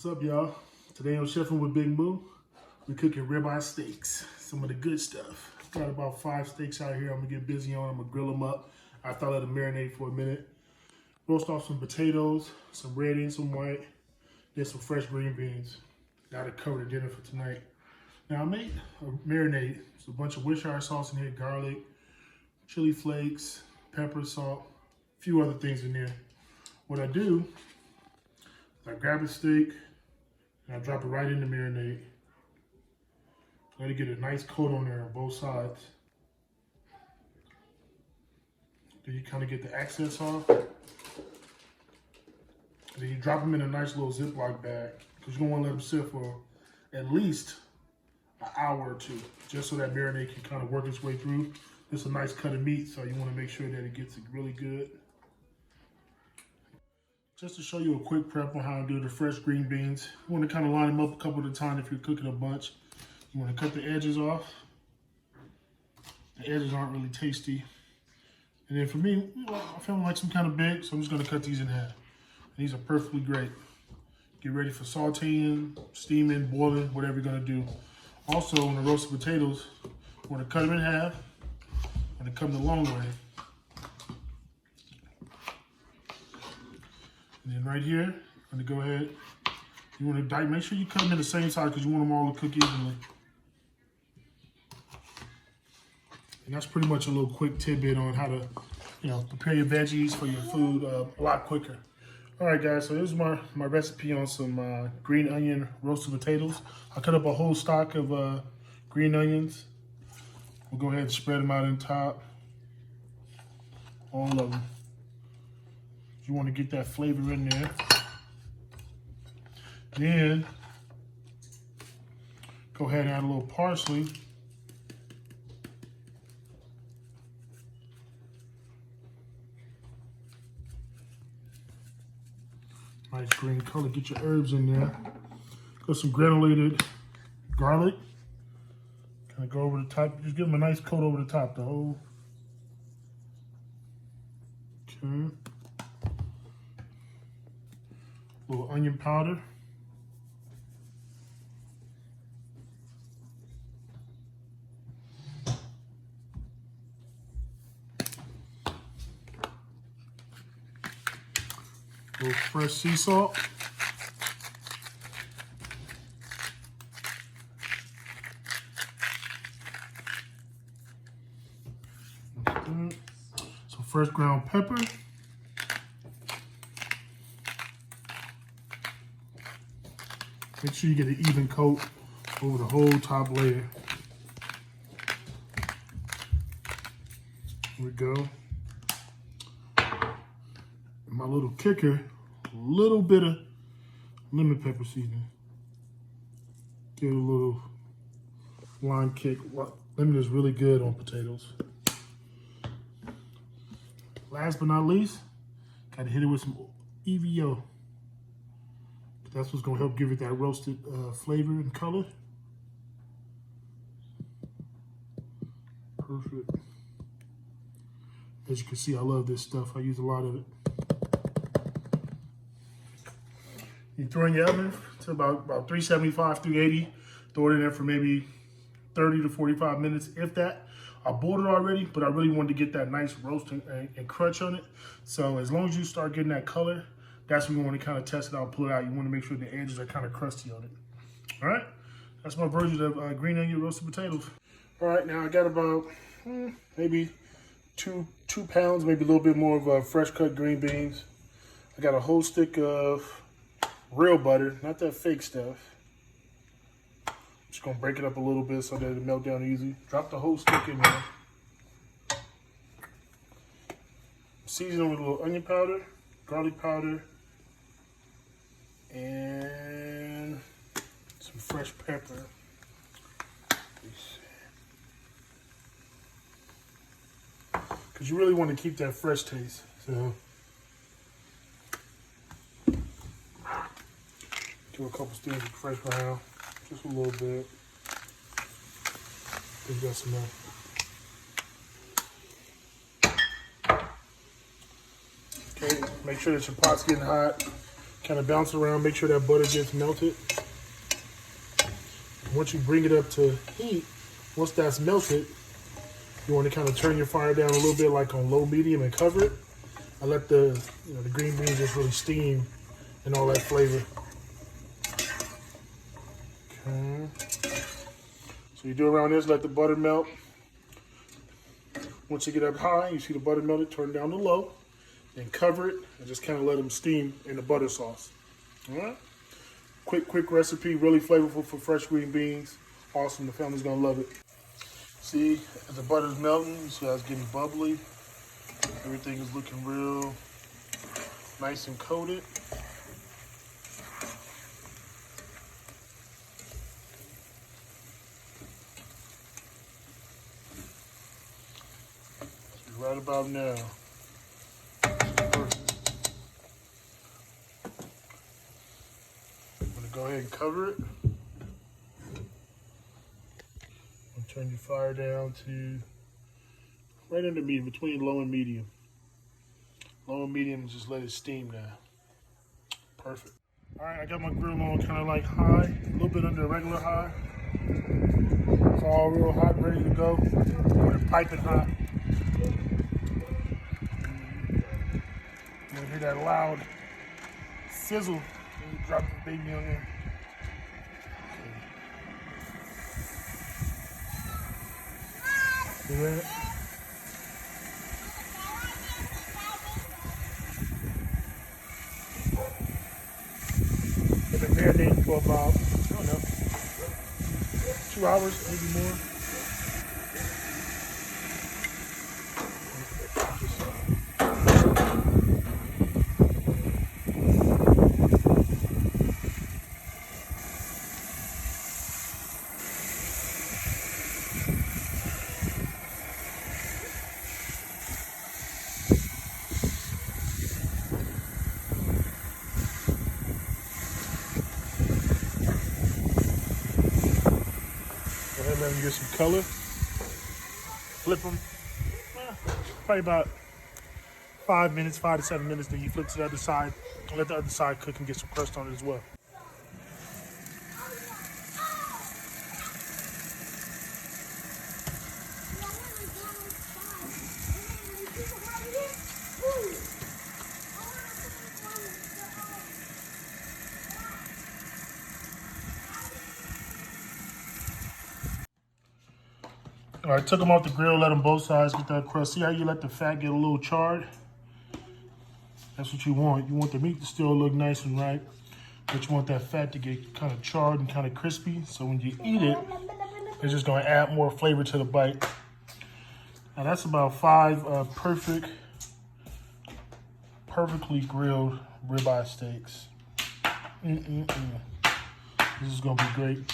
What's up, y'all? Today on Chefing with Big Moo, we're cooking ribeye steaks. Some of the good stuff. Got about 5 steaks out here. I'm gonna get busy on. I'm gonna grill them up. I thought I'd let them marinate for a minute. Roast off some potatoes, some red and some white, then some fresh green beans. Got it covered dinner for tonight. Now I made a marinade. There's a bunch of Worcestershire sauce in here, garlic, chili flakes, pepper, salt, a few other things in there. What I do is I grab a steak and I drop it right in the marinade. Let it get a nice coat on there on both sides. Then you kind of get the accents off. And then you drop them in a nice little Ziploc bag because you're gonna want to let them sit for at least an hour or two, just so that marinade can kind of work its way through. It's a nice cut of meat, so you want to make sure that it gets it really good. Just to show you a quick prep on how to do the fresh green beans. You want to kind of line them up a couple at a time if you're cooking a bunch. You want to cut the edges off. The edges aren't really tasty. And then for me, I feel like some kind of big, so I'm just going to cut these in half. And these are perfectly great. Get ready for sauteing, steaming, boiling, whatever you're going to do. Also, on the roasted potatoes, you want to cut them in half and cut them the long way. And then right here, I'm going to go ahead. You want to make sure you cut them in the same side because you want them all to cook evenly. And that's pretty much a little quick tidbit on how to, prepare your veggies for your food a lot quicker. All right, guys, so here's my recipe on some green onion roasted potatoes. I cut up a whole stock of green onions. We'll go ahead and spread them out on top. All of them. You want to get that flavor in there. Then, go ahead and add a little parsley. Nice green color. Get your herbs in there. Got some granulated garlic. Kind of go over the top. Just give them a nice coat over the top. The whole. Okay. A little onion powder. A little fresh sea salt. Some fresh ground pepper. Make sure you get an even coat over the whole top layer. Here we go. And my little kicker, a little bit of lemon pepper seasoning. Give it a little lime kick. Lemon is really good on potatoes. Last but not least, gotta hit it with some EVO. That's what's gonna help give it that roasted flavor and color. Perfect. As you can see, I love this stuff. I use a lot of it. You throw in your oven to about 375, 380. Throw it in there for maybe 30 to 45 minutes, if that. I boiled it already, but I really wanted to get that nice roast and crunch on it. So as long as you start getting that color, that's when you want to kind of test it out, pull it out. You want to make sure the edges are kind of crusty on it. All right, that's my version of green onion roasted potatoes. All right, now I got about maybe two pounds, maybe a little bit more of fresh cut green beans. I got a whole stick of real butter, not that fake stuff. I'm just gonna break it up a little bit so that it'll melt down easy. Drop the whole stick in there. Season with a little onion powder, garlic powder, and some fresh pepper. Because you really want to keep that fresh taste. So, do a couple steams of fresh ground, just a little bit. I think that's enough. Okay, make sure that your pot's getting hot. Kind of bounce around, make sure that butter gets melted. Once you bring it up to heat, once that's melted, you want to kind of turn your fire down a little bit, like on low medium, and cover it. And let the the green beans just really steam and all that flavor. Okay. So you do around this, let the butter melt. Once you get up high, you see the butter melted, turn down to low, then cover it and just kind of let them steam in the butter sauce. All right. Quick recipe, really flavorful for fresh green beans. Awesome, the family's gonna love it. See, as the butter's melting, you see how it's getting bubbly. Everything is looking real nice and coated. Right about now. Perfect. I'm gonna go ahead and cover it. Turn your fire down to right under medium, between low and medium. Low and medium, and just let it steam now. Perfect. All right, I got my grill on kind of like high, a little bit under regular high. It's all real hot, ready to go. We're piping hot. You'll hear that loud sizzle when you drop the baby on there. See that? They've been marinating for about, I don't know, 2 hours, maybe more. Let them get some color. Flip them. Probably about 5 minutes, 5 to 7 minutes. Then you flip to the other side. Let the other side cook and get some crust on it as well. All right, took them off the grill, let them both sides get that crust. See how you let the fat get a little charred? That's what you want. You want the meat to still look nice and right, but you want that fat to get kind of charred and kind of crispy. So when you eat it, it's just gonna add more flavor to the bite. Now that's about 5 perfectly grilled ribeye steaks. This is gonna be great.